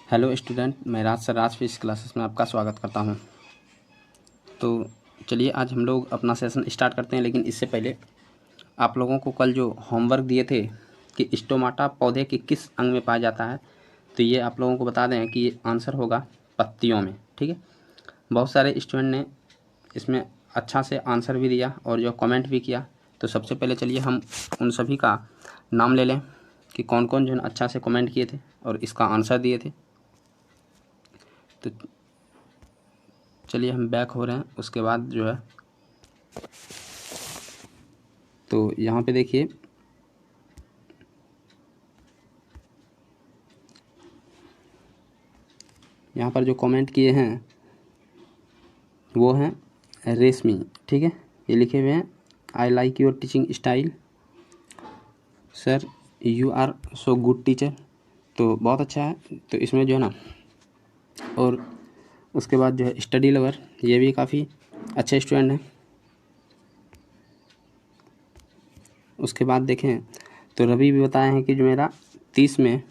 Hello student, मैं राज sir राज physics classes में आपका स्वागत करता हूं। तो चलिए आज हम लोग अपना सेशन स्टार्ट करते हैं, लेकिन इससे पहले आप लोगों को कल जो होमवर्क दिए थे कि स्टोमाटा पौधे के किस अंग में पाया जाता है, तो ये आप लोगों को बता दें कि ये आंसर होगा पत्तियों में। ठीक है, बहुत सारे स्टूडेंट ने इसमें अच्छा से आंसर भी दिया और जो कमेंट भी किया। तो सबसे पहले चलिए हम उन सभी का नाम ले लें कि कौन कौन जो है अच्छा से कमेंट किए थे और इसका आंसर दिए थे। तो चलिए हम बैक हो रहे हैं, उसके बाद जो है तो यहाँ पे देखिए यहाँ पर जो कमेंट किए हैं वो हैं रेशमी। ठीक है, ये लिखे हुए हैं I like your teaching style sir, you are so good teacher. तो बहुत अच्छा है। तो इसमें जो है ना, और उसके बाद जो है स्टडी लवर, ये भी काफ़ी अच्छे स्टूडेंट हैं। उसके बाद देखें तो रवि भी बताए हैं कि जो मेरा 30 में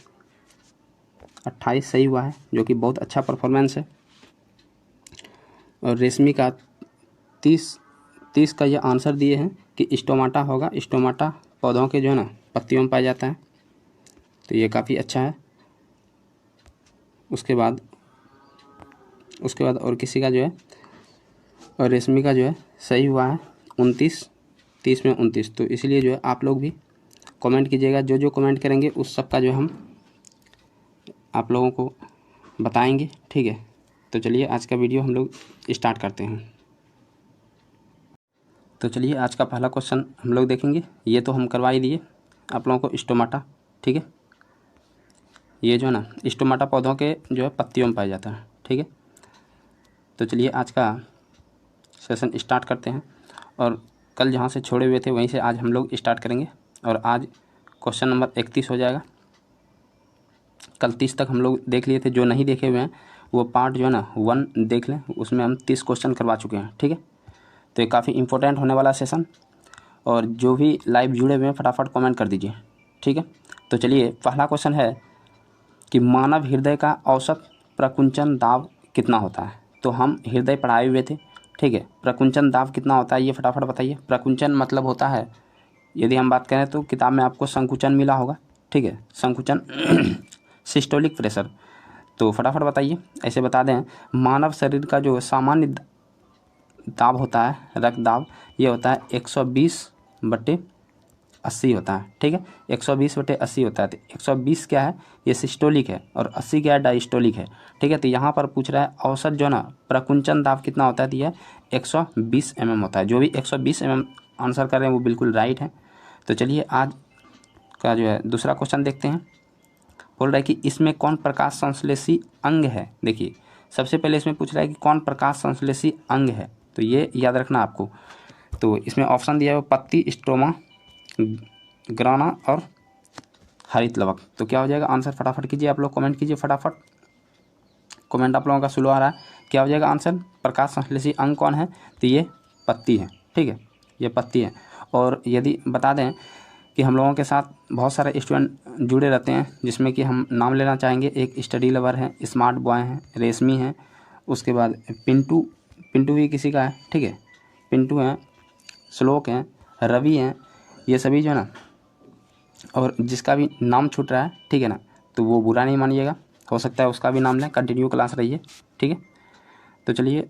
28 सही हुआ है, जो कि बहुत अच्छा परफॉर्मेंस है। और रेशमी का 30 का ये आंसर दिए हैं कि स्टोमाटा होगा। स्टोमाटा पौधों के जो है ना पत्तियों में पाया जाता है, तो ये काफ़ी अच्छा है। उसके बाद और किसी का जो है, और रेशमी का जो है सही हुआ है 29, 30 में 29। तो इसलिए जो है आप लोग भी कमेंट कीजिएगा, जो जो कमेंट करेंगे उस सब का जो हम आप लोगों को बताएंगे। ठीक है, तो चलिए आज का वीडियो हम लोग स्टार्ट करते हैं। तो चलिए आज का पहला क्वेश्चन हम लोग देखेंगे। ये तो हम करवा ही दिए आप लोगों को स्टोमाटा। ठीक है, ये जो है ना स्टोमाटा पौधों के जो है पत्तियों में पाया जाता है। ठीक है, तो चलिए आज का सेशन स्टार्ट करते हैं, और कल जहाँ से छोड़े हुए थे वहीं से आज हम लोग स्टार्ट करेंगे। और आज क्वेश्चन नंबर 31 हो जाएगा। कल 30 तक हम लोग देख लिए थे। जो नहीं देखे हुए हैं वो पार्ट जो है ना 1 देख लें, उसमें हम 30 क्वेश्चन करवा चुके हैं। ठीक है, तो ये काफ़ी इंपॉर्टेंट होने वाला सेशन, और जो भी लाइव जुड़े हुए हैं फटाफट कमेंट कर दीजिए। ठीक है, तो चलिए पहला क्वेश्चन है कि मानव हृदय का औसत प्रकुंचन दाब कितना होता है। तो हम हृदय पढ़ाए हुए थे। ठीक है, प्रकुंचन दाब कितना होता है ये फटाफट बताइए। प्रकुंचन मतलब होता है, यदि हम बात करें तो किताब में आपको संकुचन मिला होगा। ठीक है, संकुचन सिस्टोलिक प्रेशर। तो फटाफट बताइए। ऐसे बता दें, मानव शरीर का जो सामान्य दाब होता है, रक्त दाब, ये होता है 120/80 होता है। ठीक है, 120/80 होता है। तो 120 क्या है, ये सिस्टोलिक है, और 80 क्या है, डायस्टोलिक है। ठीक है, तो यहाँ पर पूछ रहा है औसत जो ना प्रकुंचन दाब कितना होता है, तो यह 120 mm होता है। जो भी 120 mm आंसर कर रहे हैं वो बिल्कुल राइट है। तो चलिए आज का जो है दूसरा क्वेश्चन देखते हैं। बोल रहा है कि इसमें कौन प्रकाश संश्लेषी अंग है। देखिए सबसे पहले इसमें पूछ रहा है कि कौन प्रकाश संश्लेषी अंग है, तो ये याद रखना आपको। तो इसमें ऑप्शन दिया है पत्ती, स्ट्रोमा, ग्राना और हरित लवक। तो क्या हो जाएगा आंसर, फटाफट कीजिए आप लोग, कमेंट कीजिए फटाफट। कमेंट आप लोगों का स्लो आ रहा है। क्या हो जाएगा आंसर, प्रकाश संश्लेषी अंग कौन है, तो ये पत्ती है। ठीक है, ये पत्ती है। और यदि बता दें कि हम लोगों के साथ बहुत सारे स्टूडेंट जुड़े रहते हैं, जिसमें कि हम नाम लेना चाहेंगे। एक स्टडी लवर है, स्मार्ट बॉय हैं, रेशमी हैं, उसके बाद पिंटू, पिंटू भी किसी का है। ठीक है, पिंटू हैं, श्लोक हैं, रवि हैं, ये सभी जो है ना, और जिसका भी नाम छूट रहा है, ठीक है ना, तो वो बुरा नहीं मानिएगा, हो सकता है उसका भी नाम लें। कंटिन्यू क्लास रहिए। ठीक है, तो चलिए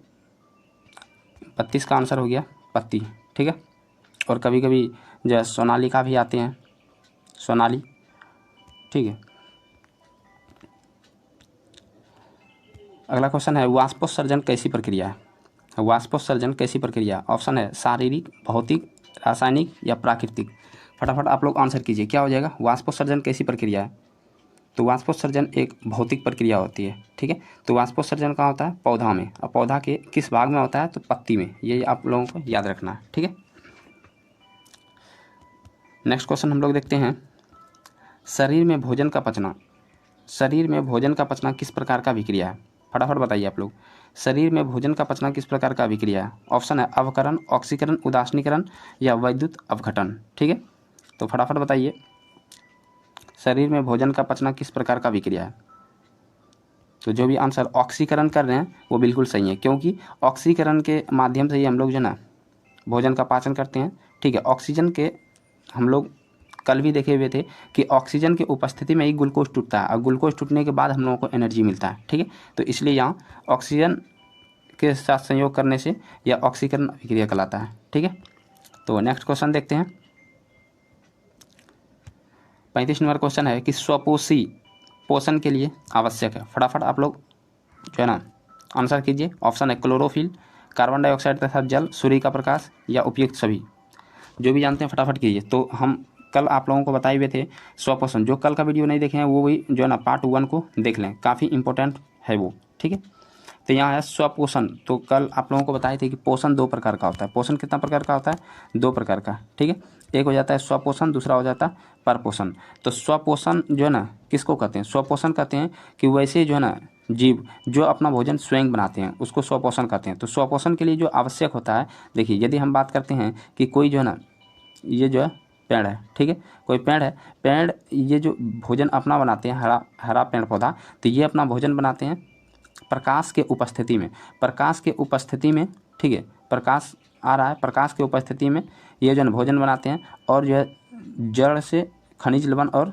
32 का आंसर हो गया पत्ती। ठीक है, और कभी कभी जो है सोनालिका भी आते हैं, सोनाली। ठीक है, अगला क्वेश्चन है वाष्पोत्सर्जन कैसी प्रक्रिया है। वाष्पोत्सर्जन कैसी प्रक्रिया, ऑप्शन है शारीरिक, भौतिक, रासायनिक या प्राकृतिक। फटाफट आप लोग आंसर कीजिए, क्या हो जाएगा, वाष्पोत्सर्जन कैसी प्रक्रिया है। तो वाष्पोत्सर्जन एक भौतिक प्रक्रिया होती है। ठीक है, तो वाष्पोत्सर्जन कहाँ होता है, पौधा में, और पौधा के किस भाग में होता है, तो पत्ती में। ये आप लोगों को याद रखना है। ठीक है, नेक्स्ट क्वेश्चन हम लोग देखते हैं। शरीर में भोजन का पचना, शरीर में भोजन का पचना किस प्रकार का अभिक्रिया है। फटाफट बताइए आप लोग, शरीर में भोजन का पचना किस प्रकार का अभिक्रिया है। ऑप्शन है अवकरण, ऑक्सीकरण, उदासीनीकरण या वैद्युत अवघटन। ठीक है, तो फटाफट बताइए, शरीर में भोजन का पचना किस प्रकार का अभिक्रिया है। तो जो भी आंसर ऑक्सीकरण कर रहे हैं वो बिल्कुल सही है, क्योंकि ऑक्सीकरण के माध्यम से ही हम लोग जो ना भोजन का पाचन करते हैं। ठीक है, ऑक्सीजन के हम लोग कल भी देखे हुए थे कि ऑक्सीजन की उपस्थिति में ही ग्लूकोज टूटता है और ग्लूकोज टूटने के बाद हम लोगों को एनर्जी मिलता है। ठीक है, तो इसलिए यहाँ ऑक्सीजन के साथ संयोग करने से यह ऑक्सीकरण अभिक्रिया कहलाता है। ठीक है, तो नेक्स्ट क्वेश्चन देखते हैं। 35 नंबर क्वेश्चन है कि स्वपोषी पोषण के लिए आवश्यक है। फटाफट आप लोग जो है ना आंसर कीजिए। ऑप्शन है क्लोरोफिल, कार्बन डाइऑक्साइड तथा जल, सूर्य का प्रकाश या उपयुक्त सभी। जो भी जानते हैं फटाफट कीजिए। तो हम कल आप लोगों को बताए हुए थे स्वपोषण, जो कल का वीडियो नहीं देखे हैं वो भी जो है ना पार्ट 1 को देख लें, काफ़ी इंपॉर्टेंट है वो। ठीक है, तो यहाँ है स्वपोषण। तो कल आप लोगों को बताए थे कि पोषण 2 प्रकार का होता है। पोषण कितना प्रकार का होता है? 2 प्रकार का। ठीक है, एक हो जाता है स्वपोषण, दूसरा हो जाता है परपोषण। तो स्वपोषण जो है ना किसको कहते हैं? स्वपोषण कहते हैं कि वैसे जो है ना जीव जो अपना भोजन स्वयं बनाते हैं उसको स्वपोषण कहते हैं। तो स्वपोषण के लिए जो आवश्यक होता है, देखिए यदि हम बात करते हैं कि कोई जो है ना ये जो है पेड़ है, ठीक है, कोई पेड़ है, पेड़ ये जो भोजन अपना बनाते हैं, हरा हरा पेड़ पौधा, तो ये अपना भोजन बनाते हैं प्रकाश के उपस्थिति में। प्रकाश के उपस्थिति में, ठीक है, प्रकाश आ रहा है, प्रकाश के उपस्थिति में ये जो है भोजन बनाते हैं और जो है जड़ से खनिज लवण और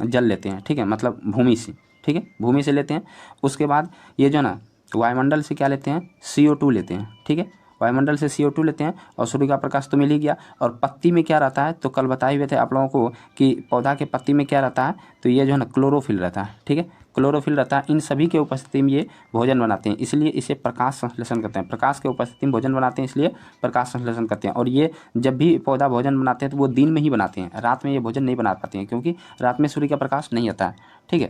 जल लेते हैं। ठीक है, मतलब भूमि से, ठीक है, भूमि से लेते हैं। उसके बाद ये जो ना वायुमंडल से क्या लेते हैं? CO2 लेते हैं। ठीक है, वायुमंडल से CO2 लेते हैं और सूर्य का प्रकाश तो मिल ही गया। और पत्ती में क्या रहता है? तो कल बताए हुए थे आप लोगों को कि पौधा के पत्ती में क्या रहता है? तो ये जो है ना क्लोरोफिल रहता है। ठीक है, क्लोरोफिल रहता है। इन सभी के उपस्थिति में ये भोजन बनाते हैं, इसलिए इसे प्रकाश संश्लेषण करते हैं। प्रकाश के उपस्थिति में भोजन बनाते हैं, इसलिए प्रकाश संश्लेषण करते हैं। और ये जब भी पौधा भोजन बनाते हैं तो वो दिन में ही बनाते हैं, रात में ये भोजन नहीं बना पाते हैं, क्योंकि रात में सूर्य का प्रकाश नहीं आता है। ठीक है,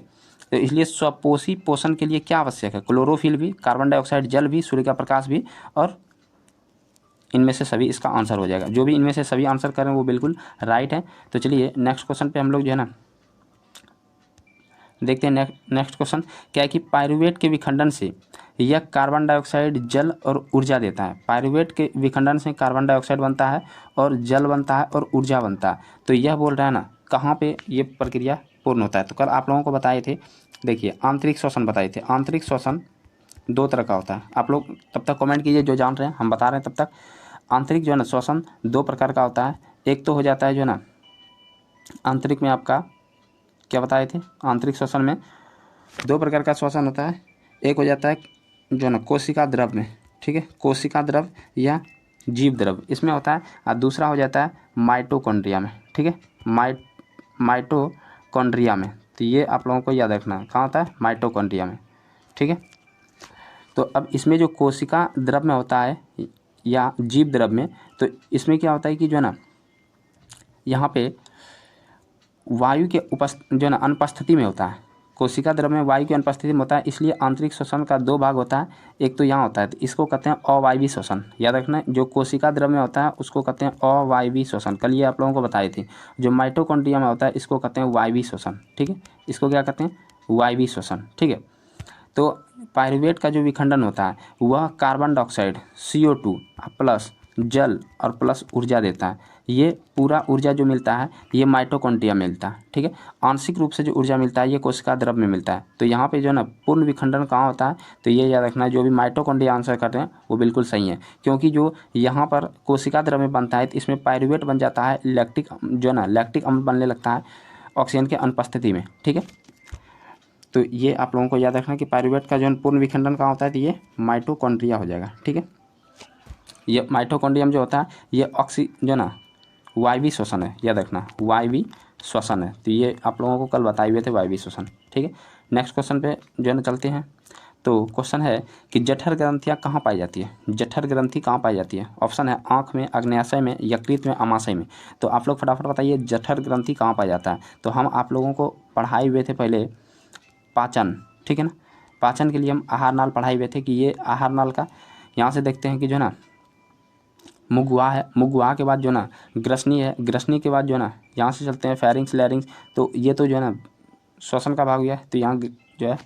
तो इसलिए स्वपोषी पोषण के लिए क्या आवश्यक है? क्लोरोफिल भी, कार्बन डाइऑक्साइड, जल भी, सूर्य का प्रकाश भी, और इनमें से सभी इसका आंसर हो जाएगा। जो भी इनमें से सभी आंसर करें वो बिल्कुल राइट है। तो चलिए नेक्स्ट क्वेश्चन पे हम लोग जो है ना देखते हैं। नेक्स्ट क्वेश्चन क्या है कि पायरुवेट के विखंडन से यह कार्बन डाइऑक्साइड, जल और ऊर्जा देता है। पायरुवेट के विखंडन से कार्बन डाइऑक्साइड बनता है और जल बनता है और ऊर्जा बनता है। तो यह बोल रहा है ना कहाँ पे ये प्रक्रिया पूर्ण होता है? तो कल आप लोगों को बताए थे, देखिए आंतरिक श्वसन बताए थे। आंतरिक श्वसन 2 तरह का होता है। आप लोग तब तक कमेंट कीजिए जो जान रहे हैं, हम बता रहे हैं तब तक। आंतरिक जो है ना श्वसन 2 प्रकार का होता है। एक तो हो जाता है जो है ना आंतरिक में आपका क्या बताए थे? आंतरिक श्वसन में 2 प्रकार का श्वसन होता है। एक हो जाता है जो है ना कोशिका द्रव में, ठीक है, कोशिका द्रव या जीव द्रव इसमें होता है। और दूसरा हो जाता है माइटोकॉन्ड्रिया में। ठीक है, माइटोकॉन्ड्रिया में। तो ये आप लोगों को याद रखना है, कहाँ होता है? माइटोकॉन्ड्रिया में। ठीक है, तो अब इसमें जो कोशिका द्रव में होता है या जीव द्रव में, तो इसमें क्या होता है कि जो है ना यहाँ पे वायु के जो है ना अनुपस्थिति में होता है। कोशिका द्रव में वायु की अनुपस्थिति में होता है, इसलिए आंतरिक श्वसन का 2 भाग होता है। एक तो यहाँ होता है, तो इसको कहते हैं अवायवीय श्वसन। याद रखना है, जो कोशिका द्रव में होता है उसको कहते हैं अवायवीय श्वसन। कल ये आप लोगों को बताई थी। जो माइटोकॉन्ड्रिया में होता है इसको कहते हैं वायवीय श्वसन। ठीक है, इसको क्या कहते हैं? वायवीय श्वसन। ठीक है, तो पायरुवेट का जो विखंडन होता है वह कार्बन डाइऑक्साइड, CO2 प्लस जल और प्लस ऊर्जा देता है। ये पूरा ऊर्जा जो मिलता है ये माइटोकॉन्ड्रिया में मिलता है। ठीक है, आंशिक रूप से जो ऊर्जा मिलता है ये कोशिका द्रव में मिलता है। तो यहाँ पे जो है ना पूर्ण विखंडन कहाँ होता है? तो ये याद रखना है, जो भी माइटोकॉन्ड्रिया आंसर करते हैं वो बिल्कुल सही है, क्योंकि जो यहाँ पर कोशिका द्रव में बनता है तो इसमें पायरुवेट बन जाता है, लैक्टिक जो है ना लैक्टिक अम्ल बनने लगता है ऑक्सीजन के अनुपस्थिति में। ठीक है, तो ये आप लोगों को याद रखना कि पायरुवेट का जो पूर्ण विखंडन कहाँ होता है? तो ये माइटोकॉन्ड्रिया हो जाएगा। ठीक है, ये माइटोकॉन्ड्रियम जो होता है ये जो ना वायवीय श्वसन है, याद रखना वायवीय श्वसन है। तो ये आप लोगों को कल बताए हुए थे वायवीय श्वसन। ठीक है, नेक्स्ट क्वेश्चन पे जो है ना चलते हैं। तो क्वेश्चन है कि जठर ग्रंथियाँ कहाँ पाई जाती है? जठर ग्रंथि कहाँ पाई जाती है? ऑप्शन है आँख में, अग्न्याशय में, यकृत में, अमाशय में। तो आप लोग फटाफट बताइए जठर ग्रंथि कहाँ पाया जाता है? तो हम आप लोगों को पढ़ाए हुए थे पहले पाचन। ठीक है ना, पाचन के लिए हम आहार नाल पढ़ाए हुए थे कि ये आहार नाल का यहाँ से देखते हैं कि जो है ना मुगवा है, मुगवा के बाद जो ना ग्रसनी है, ग्रसनी के बाद जो है ना यहाँ से चलते हैं फेरिंग्स, लैरिंग्स। तो ये तो जो है ना श्वसन का भाग हुआ है। तो यहाँ जो है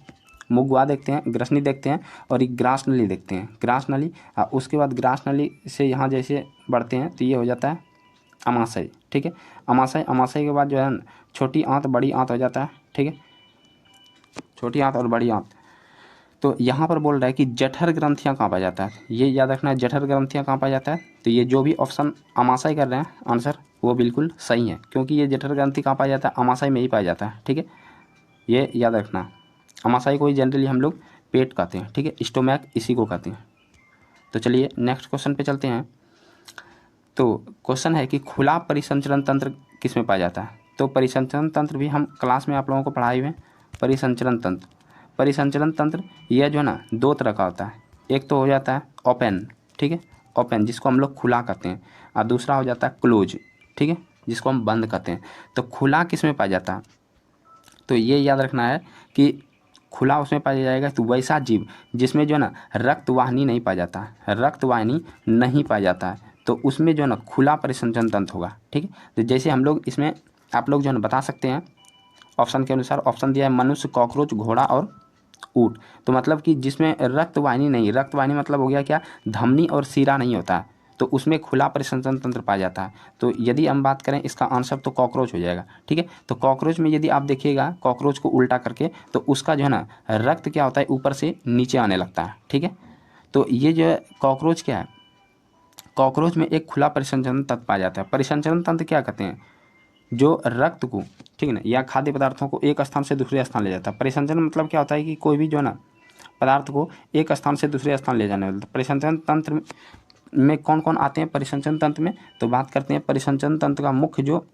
मुगवा देखते हैं, ग्रसनी देखते हैं और एक ग्रास नली देखते हैं, ग्रास नली। उसके बाद ग्रास नली से यहाँ जैसे बढ़ते हैं तो ये हो जाता है अमाशय। ठीक है, अमाशय, अमाशय के बाद जो है छोटी आंत, बड़ी आंत हो जाता है। ठीक है, छोटी आंत और बड़ी आंत। तो यहाँ पर बोल रहा है कि जठर ग्रंथियाँ कहाँ पाया जाता है, ये याद रखना है, जठर ग्रंथियाँ कहाँ पाया जाता है। तो ये जो भी ऑप्शन अमाशय कर रहे हैं आंसर वो बिल्कुल सही है, क्योंकि ये जठर ग्रंथि कहाँ पाया जाता है, अमाशय में ही पाया जाता है। ठीक है, ये याद रखना। अमाशय को ही जनरली हम लोग पेट कहते हैं। ठीक है, स्टोमैक इसी को कहते हैं। तो चलिए नेक्स्ट क्वेश्चन पे चलते हैं। तो क्वेश्चन है कि खुला परिसंचरण तंत्र किस में पाया जाता है। तो परिसंचरण तंत्र भी हम क्लास में आप लोगों को पढ़ाए हुए हैं। परिसंचरण तंत्र यह जो है ना दो तरह का होता है। एक तो हो जाता है ओपन, ठीक है, ओपन जिसको हम लोग खुला कहते हैं, और दूसरा हो जाता है क्लोज, ठीक है, जिसको हम बंद कहते हैं। तो खुला किस में पाया जाता है, तो ये याद रखना है कि खुला उसमें पाया जाएगा तो वैसा जीव जिसमें जो है ना रक्तवाहिनी नहीं पाया जाता है, रक्तवाहिनी नहीं पाया जाता है, तो उसमें जो है ना खुला परिसंचरण तंत्र होगा। ठीक है, तो जैसे हम लोग इसमें आप लोग जो है ना बता सकते हैं ऑप्शन के अनुसार। ऑप्शन दिया है मनुष्य, कॉकरोच, घोड़ा और ऊँट। तो मतलब कि जिसमें रक्तवाहिनी नहीं, रक्तवाहिनी मतलब हो गया क्या, धमनी और सीरा नहीं होता है, तो उसमें खुला परिसंचरण तंत्र पाया जाता है। तो यदि हम बात करें इसका आंसर तो कॉकरोच हो जाएगा। ठीक है, तो कॉकरोच में यदि आप देखिएगा कॉकरोच को उल्टा करके, तो उसका जो है ना रक्त क्या होता है ऊपर से नीचे आने लगता है। ठीक है, तो ये जो है कॉकरोच क्या है, कॉकरोच में एक खुला परिसंचरण तंत्र पाया जाता है। परिसंचरण तंत्र क्या कहते हैं, जो रक्त को, ठीक है ना, या खाद्य पदार्थों को एक स्थान से दूसरे स्थान ले जाता है। परिसंचरण मतलब क्या होता है कि कोई भी जो है ना पदार्थ को एक स्थान से दूसरे स्थान ले जाने वाला। परिसंचरण तंत्र में कौन कौन आते हैं परिसंचरण तंत्र में, तो बात करते हैं परिसंचरण तंत्र का मुख्य जो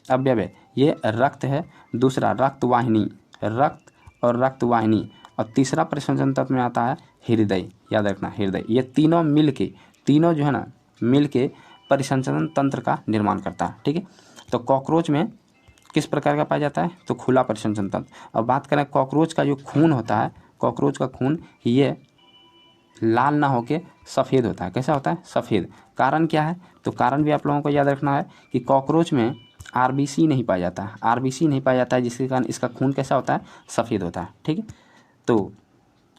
अवयव है ये रक्त है, दूसरा रक्तवाहिनी, रक्त और रक्तवाहिनी, और तीसरा परिसंचरण तंत्र में आता है हृदय। याद रखना हृदय, ये तीनों मिल के, तीनों जो है ना मिल के परिसंचरण तंत्र का निर्माण करता है। ठीक है, तो कॉकरोच में किस प्रकार का पाया जाता है, तो खुला परिसंचरण तंत्र। अब बात करें कॉकरोच का जो खून होता है, कॉकरोच का खून ये लाल ना होके सफ़ेद होता है। कैसा होता है, सफ़ेद। कारण क्या है, तो कारण भी आप लोगों को याद रखना है कि कॉकरोच में आरबीसी नहीं पाया जाता है, आरबीसी नहीं पाया जाता है, जिसके कारण इसका खून कैसा होता है, सफ़ेद होता है। ठीक है, तो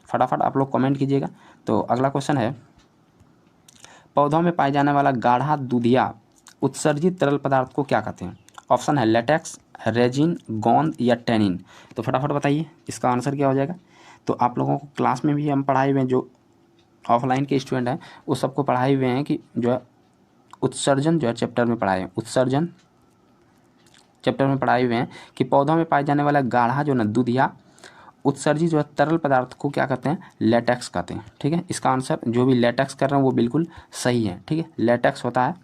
फटाफट आप लोग कमेंट कीजिएगा। तो अगला क्वेश्चन है, पौधों में पाए जाने वाला गाढ़ा दूधिया उत्सर्जित तरल पदार्थ को क्या कहते हैं। ऑप्शन है लेटेक्स, रेजिन, गोंद या टैनिन। तो फटाफट बताइए इसका आंसर क्या हो जाएगा। तो आप लोगों को क्लास में भी हम पढ़ाए हुए हैं, जो ऑफलाइन के स्टूडेंट हैं वो सबको पढ़ाए हुए हैं कि जो है उत्सर्जन जो है चैप्टर में पढ़ाए हैं, उत्सर्जन चैप्टर में पढ़ाए हुए हैं कि पौधों में पाए जाने वाला गाढ़ा जो ना दूधिया उत्सर्जित जो है तरल पदार्थ को क्या कहते हैं, लेटेक्स कहते हैं। ठीक है, इसका आंसर जो भी लेटेक्स कर रहे हैं वो बिल्कुल सही है। ठीक है, लेटेक्स होता है।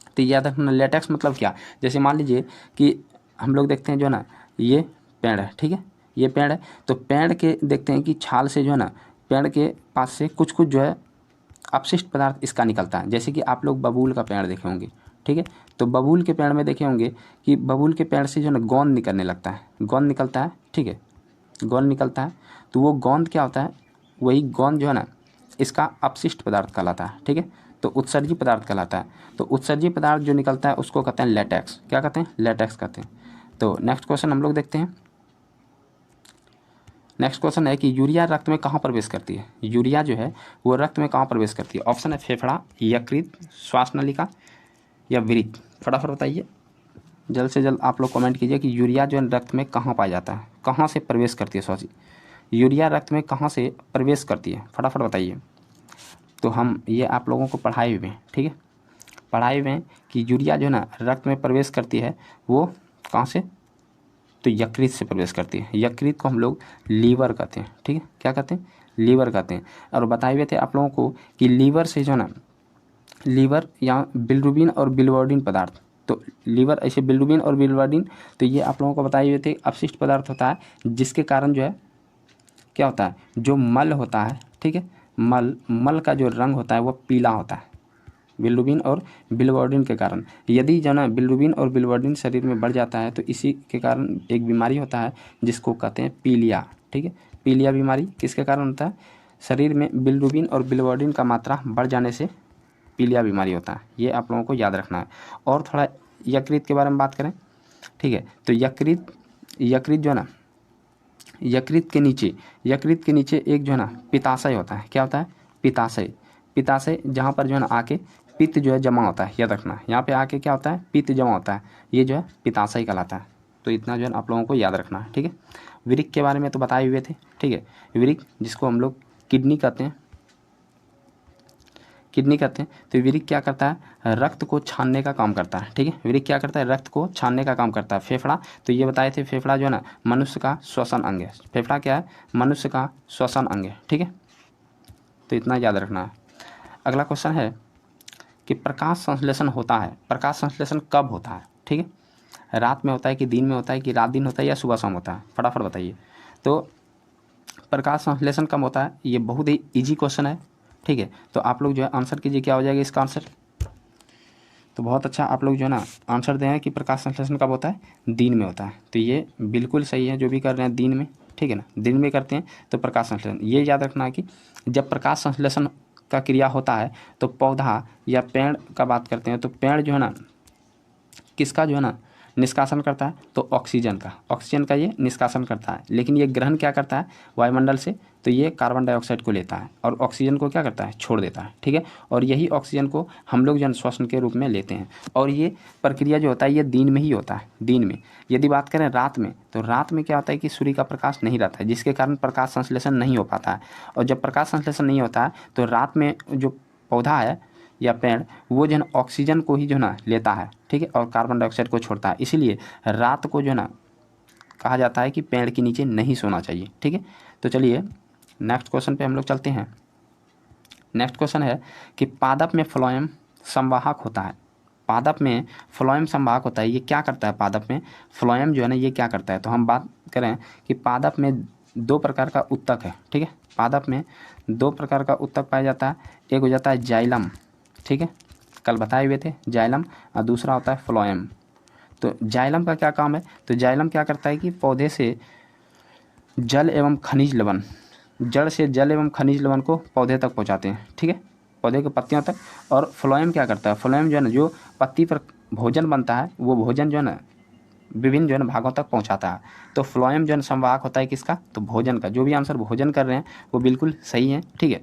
तो याद रखना लेटेक्स मतलब क्या, जैसे मान लीजिए कि हम लोग देखते हैं जो है ना ये पेड़ है, ठीक है, ये पेड़ है, तो पेड़ के देखते हैं कि छाल से जो है ना पेड़ के पास से कुछ कुछ जो है अपशिष्ट पदार्थ इसका निकलता है। जैसे कि आप लोग बबूल का पेड़ देखे होंगे, ठीक है, तो बबूल के पेड़ में देखे होंगे कि बबूल के पेड़ से जो है ना गोंद निकलने लगता है, गोंद निकलता है। ठीक है, गोंद निकलता है, तो वो गोंद क्या होता है, वही गोंद जो है ना इसका अपशिष्ट पदार्थ कहलाता है। ठीक है, तो उत्सर्जित पदार्थ कहलाता है। तो उत्सर्जित पदार्थ जो निकलता है उसको कहते हैं लेटेक्स। क्या कहते हैं, लेटेक्स कहते हैं। तो नेक्स्ट क्वेश्चन हम लोग देखते हैं। नेक्स्ट क्वेश्चन है कि यूरिया रक्त में कहाँ प्रवेश करती है। यूरिया जो है वो रक्त में कहाँ प्रवेश करती है। ऑप्शन है फेफड़ा, यकृत, श्वास नलिका या वृक्क। फटाफट बताइए, जल्द से जल्द आप लोग कमेंट कीजिए कि यूरिया जो है रक्त में कहाँ पाया जाता है, कहाँ से प्रवेश करती है। सॉरी, यूरिया रक्त में कहाँ से प्रवेश करती है, फटाफट बताइए। तो हम ये आप लोगों को पढ़ाए हुए हैं, ठीक है, पढ़ाए हुए हैं कि यूरिया जो है ना रक्त में प्रवेश करती है वो कहाँ से, तो यकृत से प्रवेश करती है। यकृत को हम लोग लीवर कहते हैं। ठीक है, क्या कहते हैं, लीवर कहते हैं। और बताए हुए थे आप लोगों को कि लीवर से जो है ना, लीवर या बिलिरुबिन और बिलिवर्डिन पदार्थ, तो लीवर ऐसे बिलिरुबिन और बिलिवर्डिन, तो ये आप लोगों को बताए हुए थे अपशिष्ट पदार्थ होता है, जिसके कारण जो है क्या होता है, जो मल होता है, ठीक है, मल का जो रंग होता है वो पीला होता है, बिलिरुबिन और बिलिवर्डिन के कारण। यदि जो ना बिलिरुबिन और बिलिवर्डिन शरीर में बढ़ जाता है तो इसी के कारण एक बीमारी होता है जिसको कहते हैं पीलिया। ठीक है, पीलिया बीमारी किसके कारण होता है, शरीर में बिलिरुबिन और बिलिवर्डिन का मात्रा बढ़ जाने से पीलिया बीमारी होता है। ये आप लोगों को याद रखना है। और थोड़ा यकृत के बारे में बात करें, ठीक है, तो यकृत जो है ना, यकृत के नीचे एक जो है ना पित्ताशय होता है। क्या होता है, पित्ताशय जहाँ पर जो है ना आके पित्त जो है जमा होता है। याद रखना, यहाँ पे आके क्या होता है, पित्त जमा होता है, ये जो है पित्ताशय कहलाता है। तो इतना जो है आप लोगों को याद रखना है। ठीक है, विरिक के बारे में तो बताए हुए थे, ठीक है। विरिक जिसको हम लोग किडनी कहते हैं, तो विरिक क्या करता है, रक्त को छानने का काम करता है, ठीक है। विरिक क्या करता है, रक्त को छानने का काम करता है। फेफड़ा, तो ये बताए थे फेफड़ा जो है ना मनुष्य का श्वसन अंग है। फेफड़ा क्या है, मनुष्य का श्वसन अंग है, ठीक है। तो इतना याद रखना है। अगला क्वेश्चन है कि प्रकाश संश्लेषण होता है, प्रकाश संश्लेषण कब होता है, ठीक है। रात में होता है कि दिन में होता है कि रात दिन होता है या सुबह शाम होता है, फटाफट बताइए। तो प्रकाश संश्लेषण कब होता है, ये बहुत ही ईजी क्वेश्चन है, ठीक है। तो आप लोग जो है आंसर कीजिए, क्या हो जाएगा इसका आंसर। तो बहुत अच्छा आप लोग जो है ना आंसर दें कि प्रकाश संश्लेषण कब होता है, दिन में होता है। तो ये बिल्कुल सही है, जो भी कर रहे हैं दिन में, ठीक है ना, दिन में करते हैं तो प्रकाश संश्लेषण। ये याद रखना है कि जब प्रकाश संश्लेषण का क्रिया होता है तो पौधा या पेड़ का बात करते हैं, तो पेड़ जो है ना किसका जो है ना निष्कासन करता है, तो ऑक्सीजन का ये निष्कासन करता है। लेकिन ये ग्रहण क्या करता है वायुमंडल से, तो ये कार्बन डाइऑक्साइड को लेता है और ऑक्सीजन को क्या करता है, छोड़ देता है, ठीक है। और यही ऑक्सीजन को हम लोग जन श्वसन के रूप में लेते हैं। और ये प्रक्रिया जो होता है ये दिन में ही होता है, दिन में। यदि बात करें रात में, तो रात में क्या होता है कि सूर्य का प्रकाश नहीं रहता है, जिसके कारण प्रकाश संश्लेषण नहीं हो पाता है। और जब प्रकाश संश्लेषण नहीं होता है तो रात में जो पौधा है या पेड़ वो जो है ना ऑक्सीजन को ही जो है ना लेता है, ठीक है, और कार्बन डाइऑक्साइड को छोड़ता है। इसीलिए रात को जो है ना कहा जाता है कि पेड़ के नीचे नहीं सोना चाहिए, ठीक है। तो चलिए नेक्स्ट क्वेश्चन पे हम लोग चलते हैं। नेक्स्ट क्वेश्चन है कि पादप में फ्लोएम संवाहक होता है। पादप में फ्लोएम संवाहक होता है, ये क्या करता है, पादप में फ्लोएम जो है ना ये क्या करता है। तो हम बात करें कि पादप में दो प्रकार का उत्तक है, ठीक है। पादप में दो प्रकार का उत्तक पाया जाता है, एक हो जाता है जाइलम, ठीक है, कल बताए हुए थे जाइलम, और दूसरा होता है फ्लोएम। तो जाइलम का क्या काम है, तो जाइलम क्या करता है कि पौधे से जल एवं खनिज लवण, जड़ से जल एवं खनिज लवण को पौधे तक पहुंचाते हैं, ठीक है, पौधे की पत्तियों तक। और फ्लोएम क्या करता है, फ्लोएम जो है ना जो पत्ती पर भोजन बनता है वो भोजन जो है ना विभिन्न जो है ना भागों तक पहुंचाता है। तो फ्लोएम जो है संवाहक होता है किसका, तो भोजन का। जो भी आंसर भोजन कर रहे हैं वो बिल्कुल सही है, ठीक है,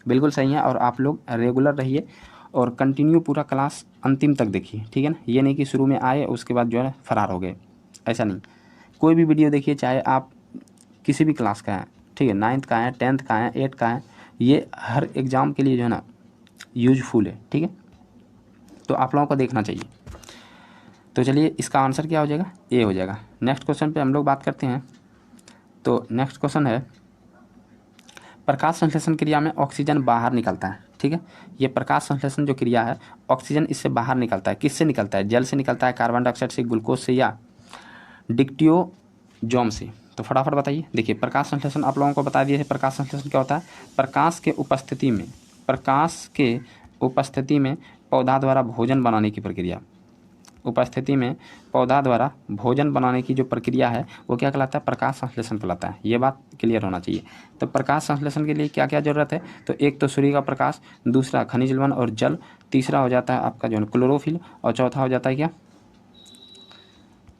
बिल्कुल सही है। और आप लोग रेगुलर रहिए और कंटिन्यू पूरा क्लास अंतिम तक देखिए, ठीक है ना। ये नहीं कि शुरू में आए उसके बाद जो है फरार हो गए, ऐसा नहीं। कोई भी वीडियो देखिए, चाहे आप किसी भी क्लास का है, ठीक है, 9th का है, 10th का है, 8th का है, ये हर एग्ज़ाम के लिए जो है ना यूजफुल है, ठीक है। तो आप लोगों को देखना चाहिए। तो चलिए इसका आंसर क्या हो जाएगा, ए हो जाएगा। नेक्स्ट क्वेश्चन पे हम लोग बात करते हैं। तो नेक्स्ट क्वेश्चन है प्रकाश संश्लेषण क्रिया में ऑक्सीजन बाहर निकलता है, ठीक है। ये प्रकाश संश्लेषण जो क्रिया है ऑक्सीजन इससे बाहर निकलता है, किससे निकलता है, जल से निकलता है, कार्बन डाइऑक्साइड से, ग्लूकोज से, या डिक्टियोजोम से। तो फटाफट बताइए। देखिए प्रकाश संश्लेषण आप लोगों को बता दिए थे, प्रकाश संश्लेषण क्या होता है, प्रकाश के उपस्थिति में पौधा द्वारा भोजन बनाने की प्रक्रिया, उपस्थिति में पौधा द्वारा भोजन बनाने की जो प्रक्रिया है वो क्या कहलाता है, प्रकाश संश्लेषण कहलाता है। ये बात क्लियर होना चाहिए। तो प्रकाश संश्लेषण के लिए क्या क्या ज़रूरत है, तो एक तो सूर्य का प्रकाश, दूसरा खनिज लवण और जल, तीसरा हो जाता है आपका जो है क्लोरोफिल, और चौथा हो जाता है क्या,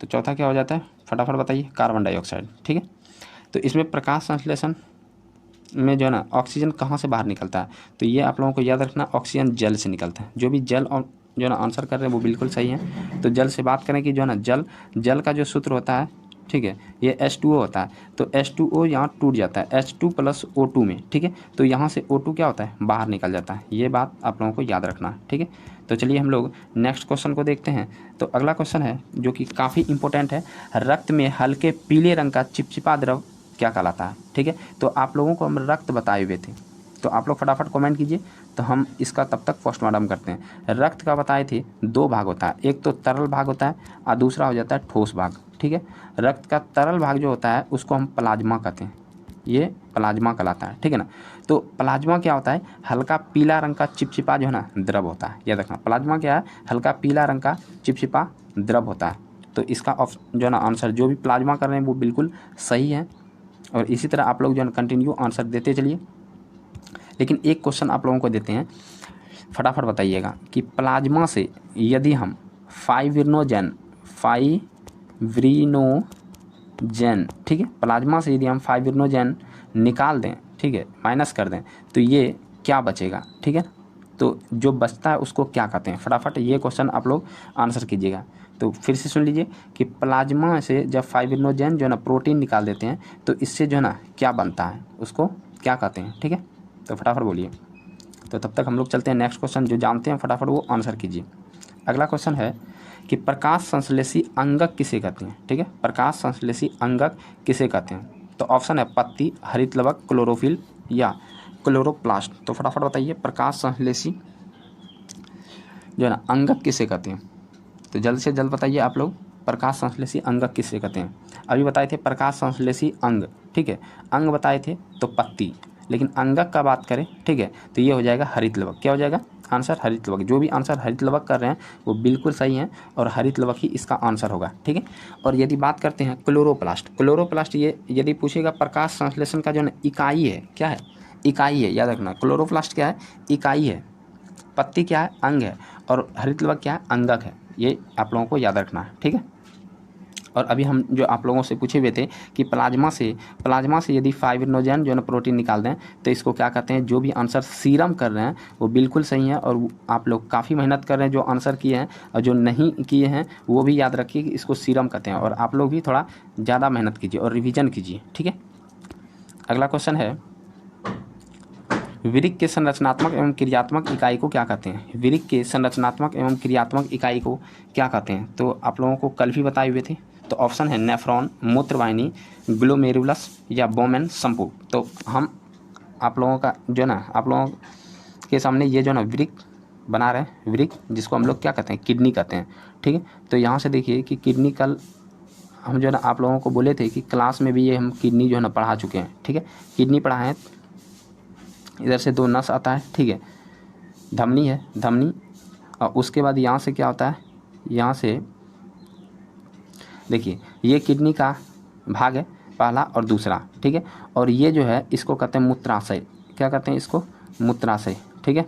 तो चौथा क्या हो जाता है फटाफट बताइए, कार्बन डाइऑक्साइड, ठीक है। तो इसमें प्रकाश संश्लेषण में जो है ना ऑक्सीजन कहाँ से बाहर निकलता है, तो ये आप लोगों को याद रखना, ऑक्सीजन जल से निकलता है। जो भी जल और जो है ना आंसर कर रहे हैं वो बिल्कुल सही है। तो जल से बात करें कि जो है ना जल का जो सूत्र होता है, ठीक है, ये H2O होता है। तो H2O यहाँ टूट जाता है H2 + O2 में, ठीक है। तो यहाँ से O2 क्या होता है, बाहर निकल जाता है। ये बात आप लोगों को याद रखना है, ठीक है। तो चलिए हम लोग नेक्स्ट क्वेश्चन को देखते हैं। तो अगला क्वेश्चन है जो कि काफ़ी इंपॉर्टेंट है, रक्त में हल्के पीले रंग का चिपचिपा द्रव क्या कहलाता है, ठीक है। तो आप लोगों को हम रक्त बताए हुए थे, तो आप लोग फटाफट कमेंट कीजिए, तो हम इसका तब तक पोस्टमार्टम करते हैं। रक्त का बताए थे दो भाग होता है, एक तो तरल भाग होता है और दूसरा हो जाता है ठोस भाग, ठीक है। रक्त का तरल भाग जो होता है उसको हम प्लाज्मा कहते हैं, ये प्लाज्मा कहलाता है, ठीक है ना। तो प्लाज्मा क्या होता है, हल्का पीला रंग का चिपचिपा जो है ना द्रव होता है। याद रखना प्लाज्मा क्या है, हल्का पीला रंग का चिपचिपा द्रव होता है। तो इसका जो है ना आंसर, जो भी प्लाज्मा कर रहे हैं वो बिल्कुल सही है। और इसी तरह आप लोग जो है कंटिन्यू आंसर देते चलिए। लेकिन एक क्वेश्चन आप लोगों को देते हैं, फटाफट बताइएगा कि प्लाज्मा से यदि हम फाइब्रिनोजेन, ठीक है, प्लाज्मा से यदि हम फाइब्रिनोजेन निकाल दें, ठीक है, माइनस कर दें, तो ये क्या बचेगा, ठीक है। तो जो बचता है उसको क्या कहते हैं, फटाफट ये क्वेश्चन आप लोग आंसर कीजिएगा। तो फिर से सुन लीजिए कि प्लाज्मा से जब फाइब्रिनोजेन जो है ना प्रोटीन निकाल देते हैं तो इससे जो है ना क्या बनता है, उसको क्या कहते हैं। ठीक है, तो फटाफट बोलिए। तो तब तक हम लोग चलते हैं नेक्स्ट क्वेश्चन, जो जानते हैं फटाफट वो आंसर कीजिए। अगला क्वेश्चन है कि प्रकाश संश्लेषी अंगक किसे कहते हैं। ठीक है, प्रकाश संश्लेषी अंगक किसे कहते हैं। तो ऑप्शन है पत्ती, हरित लवक, क्लोरोफिल या क्लोरोप्लास्ट। तो फटाफट बताइए प्रकाश संश्लेषी जो है ना अंगक किसे कहते हैं। तो जल्द से जल्द बताइए आप लोग, प्रकाश संश्लेषी अंगक किसे कहते हैं। अभी बताए थे प्रकाश संश्लेषी अंग, ठीक है, अंग बताए थे तो पत्ती, लेकिन अंगक का बात करें, ठीक है, तो ये हो जाएगा हरित लवक। क्या हो जाएगा आंसर, हरित लवक। जो भी आंसर हरित लवक कर रहे हैं वो बिल्कुल सही है और हरित लवक ही इसका आंसर होगा। ठीक है, और यदि बात करते हैं क्लोरोप्लास्ट, क्लोरोप्लास्ट ये यदि पूछेगा प्रकाश संश्लेषण का जो है इकाई है, क्या है, इकाई है, याद रखना। क्लोरोप्लास्ट क्या है, इकाई है। पत्ती क्या है, अंग है। और हरित लवक क्या है, अंगक है। ये आप लोगों को याद रखना है। ठीक है, और अभी हम जो आप लोगों से पूछे हुए थे कि प्लाज्मा से यदि फाइब्रिनोजेन जो है ना प्रोटीन निकाल दें तो इसको क्या कहते हैं। जो भी आंसर सीरम कर रहे हैं वो बिल्कुल सही है और आप लोग काफ़ी मेहनत कर रहे हैं जो आंसर किए हैं, और जो नहीं किए हैं वो भी याद रखिए कि इसको सीरम कहते हैं। और आप लोग भी थोड़ा ज़्यादा मेहनत कीजिए और रिविज़न कीजिए। ठीक है, अगला क्वेश्चन है विरिक के संरचनात्मक एवं क्रियात्मक इकाई को क्या कहते हैं। विरिक के संरचनात्मक एवं क्रियात्मक इकाई को क्या कहते हैं। तो आप लोगों को कल भी बताए हुए थे। तो ऑप्शन है नेफ्रॉन, मूत्रवाहिनी, ग्लोमेरुलस या बोमेन संपुट। तो हम आप लोगों का जो ना आप लोगों के सामने ये जो ना विरिक बना रहे हैं, विरिक जिसको हम लोग क्या कहते हैं, किडनी कहते हैं। ठीक है, तो यहाँ से देखिए कि किडनी कल हम जो है ना आप लोगों को बोले थे कि क्लास में भी ये हम किडनी जो है ना पढ़ा चुके हैं। ठीक है, किडनी पढ़ा है। इधर से दो नस आता है, ठीक है, धमनी है, धमनी, और उसके बाद यहाँ से क्या होता है, यहाँ से देखिए ये किडनी का भाग है, पहला और दूसरा। ठीक है, और ये जो है इसको कहते हैं मूत्राशय। क्या कहते हैं इसको, मूत्राशय। ठीक है,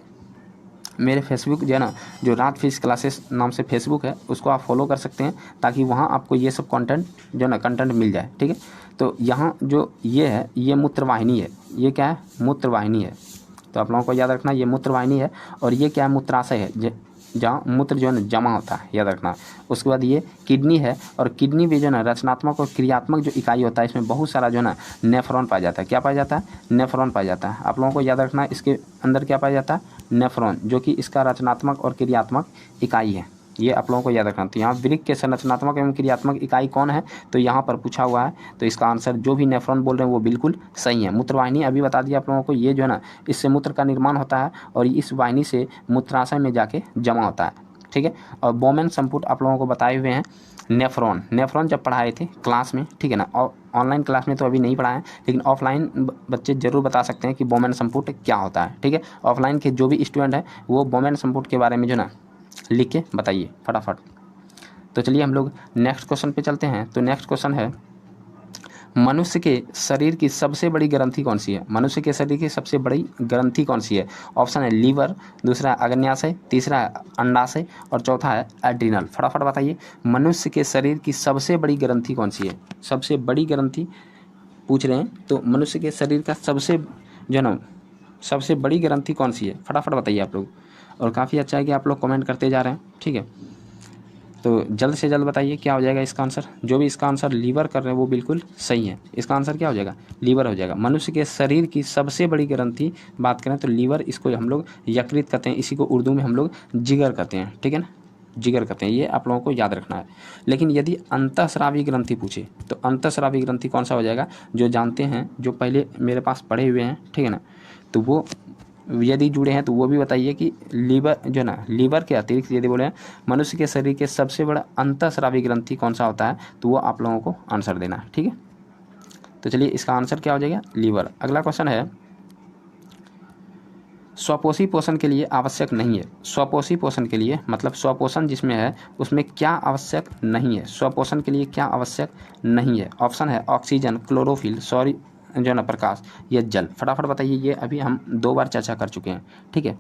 मेरे फेसबुक जो है ना, जो राज फिजिक्स क्लासेस नाम से फेसबुक है, उसको आप फॉलो कर सकते हैं ताकि वहाँ आपको ये सब कंटेंट जो है ना कंटेंट मिल जाए। ठीक है, तो यहाँ जो ये है ये मूत्रवाहिनी है। ये क्या है, मूत्रवाहिनी है। तो आप लोगों को याद रखना ये मूत्रवाहिनी है, और ये क्या है, मूत्राशय है, जहाँ मूत्र जो है ना जमा होता है, याद रखना। उसके बाद ये किडनी है, और किडनी भी जो है ना रचनात्मक और क्रियात्मक जो इकाई होता है, इसमें बहुत सारा जो है ना नेफ्रॉन पाया जाता है। क्या पाया जाता है, नेफ्रॉन पाया जाता है। आप लोगों को याद रखना इसके अंदर क्या पाया जाता है, नेफ्रॉन, जो कि इसका रचनात्मक और क्रियात्मक इकाई है। ये आप लोगों को याद रखना। तो यहाँ वृक्क के संरचनात्मक एवं क्रियात्मक इकाई कौन है, तो यहाँ पर पूछा हुआ है। तो इसका आंसर जो भी नेफ्रॉन बोल रहे हैं वो बिल्कुल सही है। मूत्रवाहिनी अभी बता दिया आप लोगों को, ये जो है ना इससे मूत्र का निर्माण होता है और इस वाहिनी से मूत्राशय में जाके जमा होता है। ठीक है, और बोमेन संपुट आप लोगों को बताए हुए हैं नेफ्रॉन। नेफ्रॉन जब पढ़ाए थे क्लास में, ठीक है ना, और ऑनलाइन क्लास में तो अभी नहीं पढ़ाए, लेकिन ऑफलाइन बच्चे जरूर बता सकते हैं कि बोमेन संपुट क्या होता है। ठीक है, ऑफलाइन के जो भी स्टूडेंट है वो बोमेन संपुट के बारे में जो ना लिख के बताइए फटाफट। तो चलिए हम लोग नेक्स्ट क्वेश्चन पे चलते हैं। तो नेक्स्ट क्वेश्चन है मनुष्य के शरीर की सबसे बड़ी ग्रंथि कौन सी है। मनुष्य के शरीर की सबसे बड़ी ग्रंथि कौन सी है। ऑप्शन है लीवर, दूसरा है अग्न्याशय, तीसरा है अंडाशय और चौथा है एड्रिनल। फटाफट बताइए मनुष्य के शरीर की सबसे बड़ी ग्रंथि कौन सी है। सबसे बड़ी ग्रंथि पूछ रहे हैं, तो मनुष्य के शरीर का सबसे जो ना सबसे बड़ी ग्रंथि कौन सी है, फटाफट बताइए आप लोग। और काफ़ी अच्छा है कि आप लोग कमेंट करते जा रहे हैं। ठीक है, तो जल्द से जल्द बताइए क्या हो जाएगा इसका आंसर। जो भी इसका आंसर लीवर कर रहे हैं वो बिल्कुल सही है। इसका आंसर क्या हो जाएगा, लीवर हो जाएगा। मनुष्य के शरीर की सबसे बड़ी ग्रंथि बात करें तो लीवर, इसको हम लोग यकृत कहते हैं, इसी को उर्दू में हम लोग जिगर कहते हैं। ठीक है ना, जिगर कहते हैं, ये आप लोगों को याद रखना है। लेकिन यदि अंतःस्रावी ग्रंथि पूछे तो अंतःस्रावी ग्रंथि कौन सा हो जाएगा, जो जानते हैं, जो पहले मेरे पास पढ़े हुए हैं, ठीक है ना, तो वो यदि जुड़े हैं तो वो भी बताइए कि लीवर जो है ना, लीवर के अतिरिक्त यदि बोले मनुष्य के शरीर के सबसे बड़ा अंतःस्रावी ग्रंथि कौन सा होता है, तो वो आप लोगों को आंसर देना है। ठीक है, तो चलिए इसका आंसर क्या हो जाएगा, लीवर। अगला क्वेश्चन है स्वपोषी पोषण के लिए आवश्यक नहीं है। स्वपोषी पोषण के लिए मतलब स्वपोषण जिसमें है उसमें क्या आवश्यक नहीं है, स्वपोषण के लिए क्या आवश्यक नहीं है। ऑप्शन है ऑक्सीजन, क्लोरोफिल, सॉरी जो है ना प्रकाश, या जल। फटाफट बताइए, ये अभी हम 2 बार चर्चा कर चुके हैं। ठीक है,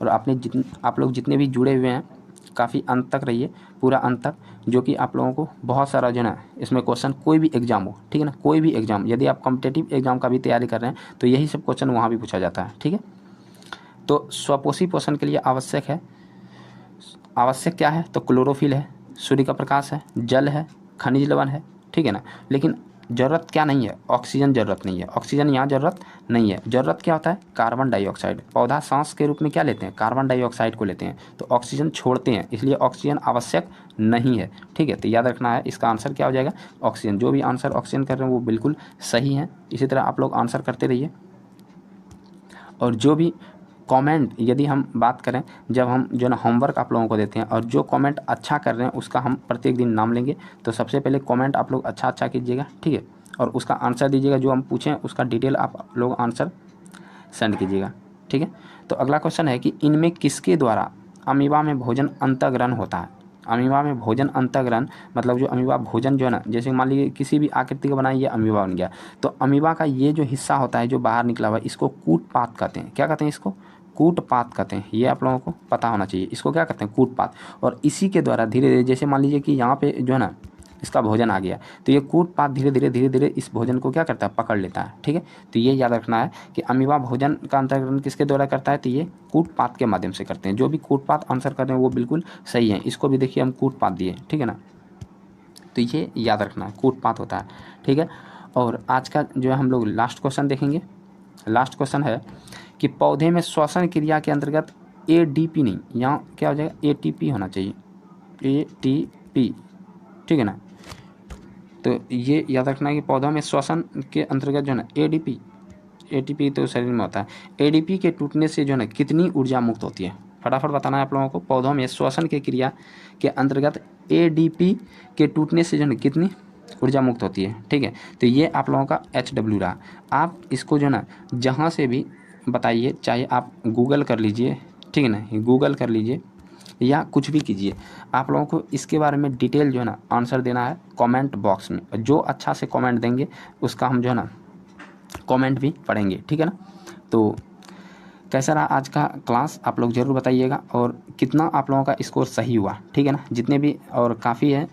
और आप लोग जितने भी जुड़े हुए हैं काफ़ी अंत तक रहिए, पूरा अंत तक, जो कि आप लोगों को बहुत सारा जो है ना इसमें क्वेश्चन, कोई भी एग्जाम हो, ठीक है ना, कोई भी एग्जाम, यदि आप कॉम्पिटिटिव एग्जाम का भी तैयारी कर रहे हैं तो यही सब क्वेश्चन वहाँ भी पूछा जाता है। ठीक है, तो स्वपोषी पोषण के लिए आवश्यक क्या है, तो क्लोरोफिल है, सूर्य का प्रकाश है, जल है, खनिज लवण है, ठीक है ना। लेकिन ज़रूरत क्या नहीं है, ऑक्सीजन ज़रूरत नहीं है, ऑक्सीजन यहाँ ज़रूरत नहीं है। ज़रूरत क्या होता है, कार्बन डाइऑक्साइड। पौधा सांस के रूप में क्या लेते हैं, कार्बन डाइऑक्साइड को लेते हैं, तो ऑक्सीजन छोड़ते हैं, इसलिए ऑक्सीजन आवश्यक नहीं है, ठीक है। तो याद रखना है इसका आंसर क्या हो जाएगा, ऑक्सीजन। जो भी आंसर ऑक्सीजन कर रहे हैं वो बिल्कुल सही है। इसी तरह आप लोग आंसर करते रहिए। और जो भी कमेंट, यदि हम बात करें, जब हम जो ना होमवर्क आप लोगों को देते हैं और जो कमेंट अच्छा कर रहे हैं उसका हम प्रत्येक दिन नाम लेंगे। तो सबसे पहले कमेंट आप लोग अच्छा कीजिएगा, ठीक है, और उसका आंसर दीजिएगा। जो हम पूछें उसका डिटेल आप लोग आंसर सेंड कीजिएगा, ठीक है। तो अगला क्वेश्चन है कि इनमें किसके द्वारा अमीबा में भोजन अंतःग्रहण होता है। अमीबा में भोजन अंतःग्रहण मतलब जो अमीबा भोजन जो है ना, जैसे मान लीजिए किसी भी आकृति का बना ये अमीबा बन गया, तो अमीबा का ये जो हिस्सा होता है जो बाहर निकला हुआ है, इसको कूटपाथ कहते हैं। क्या कहते हैं इसको, कूटपाथ कहते हैं। ये आप लोगों को पता होना चाहिए, इसको क्या कहते हैं, कूटपाथ। और इसी के द्वारा धीरे धीरे, जैसे मान लीजिए कि यहाँ पे जो है ना इसका भोजन आ गया, तो ये कूटपाथ धीरे धीरे इस भोजन को क्या करता है, पकड़ लेता है, ठीक है। तो ये याद रखना है कि अमीबा भोजन का अंतर्ग्रहण किसके द्वारा करता है, तो ये कूटपाथ के माध्यम से करते हैं। जो भी कूटपाथ आंसर कर रहे हैं वो बिल्कुल सही है। इसको भी देखिए हम कूटपाथ दिए, ठीक है ना। तो ये याद रखना है, कूटपाथ होता है, ठीक है। और आज का जो है हम लोग लास्ट क्वेश्चन देखेंगे। लास्ट क्वेश्चन है कि पौधे में श्वसन क्रिया के अंतर्गत ADP नहीं, यहाँ क्या हो जाएगा, ATP होना चाहिए, ATP, ठीक है ना। तो ये याद रखना है कि पौधों में श्वसन के अंतर्गत जो है ना ATP तो शरीर में होता है। ADP के टूटने से जो है ना कितनी ऊर्जा मुक्त होती है, फटाफट बताना है आप लोगों को। पौधों में श्वसन के क्रिया के अंतर्गत ADP के टूटने से जो है ना कितनी ऊर्जा मुक्त होती है, ठीक है। तो ये आप लोगों का HW रहा। आप इसको जो है ना जहाँ से भी बताइए, चाहे आप गूगल कर लीजिए, ठीक है ना, गूगल कर लीजिए या कुछ भी कीजिए, आप लोगों को इसके बारे में डिटेल जो है ना आंसर देना है कमेंट बॉक्स में। जो अच्छा से कमेंट देंगे उसका हम जो है ना कमेंट भी पढ़ेंगे, ठीक है ना। तो कैसा रहा आज का क्लास, आप लोग ज़रूर बताइएगा, और कितना आप लोगों का स्कोर सही हुआ, ठीक है ना। जितने भी, और काफ़ी है,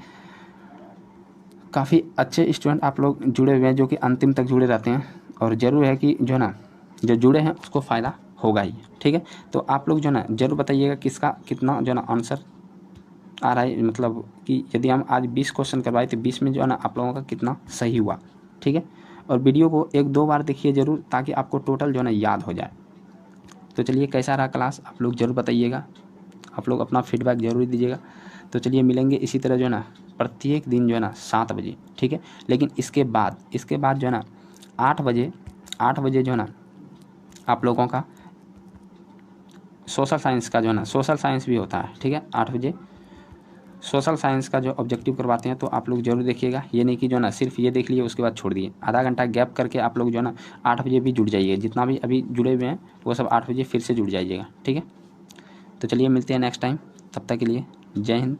काफ़ी अच्छे स्टूडेंट आप लोग जुड़े हुए हैं जो कि अंतिम तक जुड़े रहते हैं, और ज़रूर है कि जो है ना जो जुड़े हैं उसको फ़ायदा होगा ही, ठीक है। तो आप लोग जो है ना ज़रूर बताइएगा किसका कितना जो है ना आंसर आ रहा है, मतलब कि यदि हम आज 20 क्वेश्चन करवाए तो 20 में जो है ना आप लोगों का कितना सही हुआ, ठीक है। और वीडियो को 1-2 बार देखिए ज़रूर, ताकि आपको टोटल जो है ना याद हो जाए। तो चलिए, कैसा रहा क्लास आप लोग ज़रूर बताइएगा, आप लोग अपना फीडबैक ज़रूर दीजिएगा। तो चलिए मिलेंगे इसी तरह जो है ना प्रत्येक दिन जो है ना 7 बजे, ठीक है। लेकिन इसके बाद जो है ना 8 बजे जो है ना आप लोगों का सोशल साइंस का जो है ना, सोशल साइंस भी होता है, ठीक है। 8 बजे सोशल साइंस का जो ऑब्जेक्टिव करवाते हैं, तो आप लोग जरूर देखिएगा। ये नहीं कि जो है ना सिर्फ ये देख लिए उसके बाद छोड़ दिए। आधा घंटा गैप करके आप लोग जो है ना 8 बजे भी जुड़ जाइए। जितना भी अभी जुड़े हुए हैं वो सब 8 बजे फिर से जुड़ जाइएगा, ठीक है। तो चलिए मिलते हैं नेक्स्ट टाइम, तब तक के लिए जय हिंद।